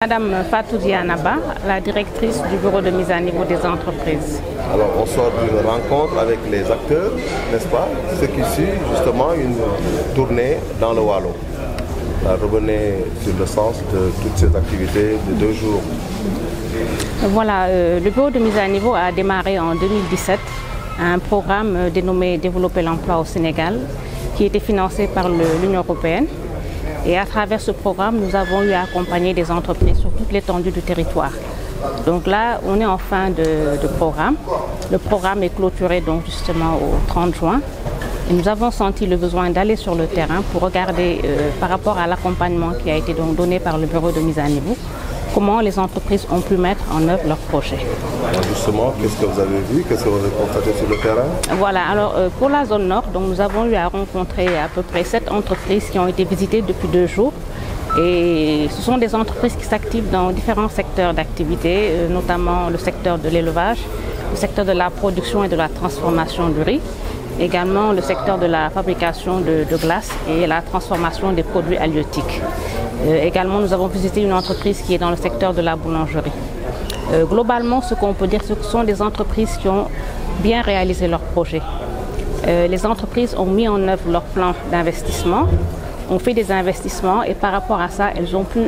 Madame Fatou Dianaba, la directrice du bureau de mise à niveau des entreprises. Alors on sort d'une rencontre avec les acteurs, n'est-ce pas? Ce qui suit justement une tournée dans le Wallon. Revenez sur le sens de toutes ces activités de 2 jours. Voilà, le bureau de mise à niveau a démarré en 2017 un programme dénommé Développer l'emploi au Sénégal qui était financé par l'Union européenne. Et à travers ce programme, nous avons eu à accompagner des entreprises sur toute l'étendue du territoire. Donc là, on est en fin de programme. Le programme est clôturé donc justement au 30 juin. Et nous avons senti le besoin d'aller sur le terrain pour regarder par rapport à l'accompagnement qui a été donc donné par le bureau de mise à niveau, comment les entreprises ont pu mettre en œuvre leurs projets. Alors justement, qu'est-ce que vous avez vu? Qu'est-ce que vous avez constaté sur le terrain? Voilà, alors pour la zone nord, donc, nous avons eu à rencontrer à peu près 7 entreprises qui ont été visitées depuis 2 jours. Et ce sont des entreprises qui s'activent dans différents secteurs d'activité, notamment le secteur de l'élevage, le secteur de la production et de la transformation du riz, également le secteur de la fabrication de glace et la transformation des produits halieutiques. Également, nous avons visité une entreprise qui est dans le secteur de la boulangerie. Globalement, ce qu'on peut dire, ce sont des entreprises qui ont bien réalisé leurs projets. Les entreprises ont mis en œuvre leur plan d'investissement, ont fait des investissements et par rapport à ça, elles ont pu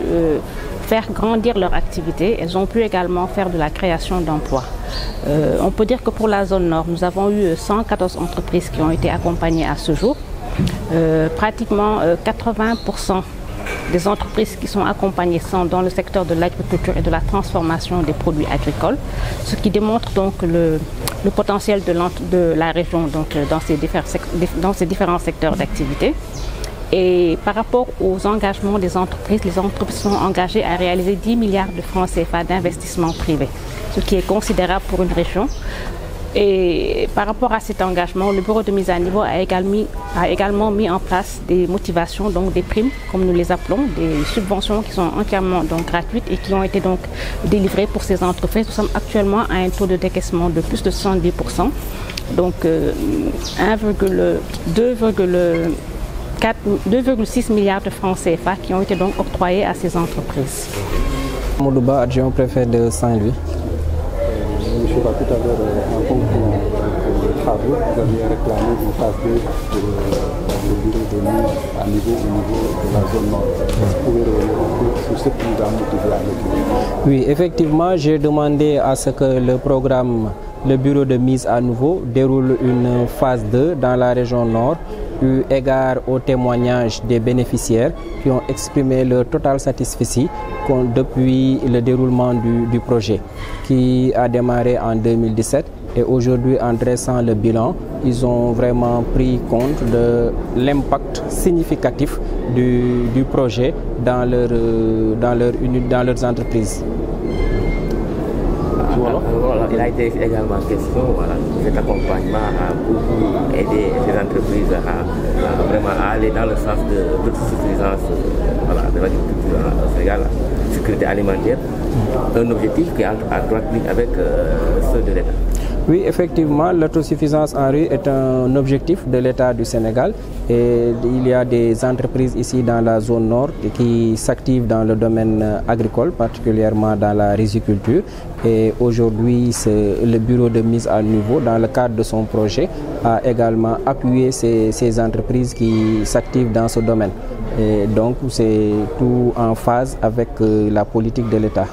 faire grandir leur activité. Elles ont pu également faire de la création d'emplois. On peut dire que pour la zone nord, nous avons eu 114 entreprises qui ont été accompagnées à ce jour. Pratiquement 80% des entreprises qui sont accompagnées sont dans le secteur de l'agriculture et de la transformation des produits agricoles, ce qui démontre donc le potentiel de la région donc, dans ces différents secteurs d'activité. Et par rapport aux engagements des entreprises, les entreprises sont engagées à réaliser 10 milliards de francs CFA d'investissement privé, ce qui est considérable pour une région. Et par rapport à cet engagement, le bureau de mise à niveau a également mis en place des motivations, donc des primes, comme nous les appelons, des subventions qui sont entièrement donc gratuites et qui ont été donc délivrées pour ces entreprises. Nous sommes actuellement à un taux de décaissement de plus de 70%, donc 2,6 milliards de francs CFA qui ont été donc octroyés à ces entreprises. Moudouba, adjoint préfet de Saint-Louis. Monsieur, tout à l'heure, en concluant les travaux, vous aviez réclamé une phase 2 pour le bureau de mise à niveau au niveau de la zone nord. Vous pouvez revenir un peu sur ce qui nous a motivé à l'équilibre? Oui, effectivement, j'ai demandé à ce que le programme, le bureau de mise à niveau, déroule une phase 2 dans la région nord, eu égard aux témoignages des bénéficiaires qui ont exprimé leur total satisfaction depuis le déroulement du projet qui a démarré en 2017. Et aujourd'hui, en dressant le bilan, ils ont vraiment pris compte de l'impact significatif du projet dans leurs entreprises. Voilà, il a été également question, voilà, cet accompagnement a beaucoup aidé ces entreprises à vraiment aller dans le sens de l'autosuffisance de l'agriculture au Sénégal, la sécurité alimentaire, un objectif qui est en droite ligne avec ceux de l'État. Oui, effectivement, l'autosuffisance en riz est un objectif de l'État du Sénégal et il y a des entreprises ici dans la zone nord qui s'activent dans le domaine agricole, particulièrement dans la riziculture. Et aujourd'hui, le bureau de mise à niveau, dans le cadre de son projet, a également appuyé ces entreprises qui s'activent dans ce domaine. Et donc, c'est tout en phase avec la politique de l'État.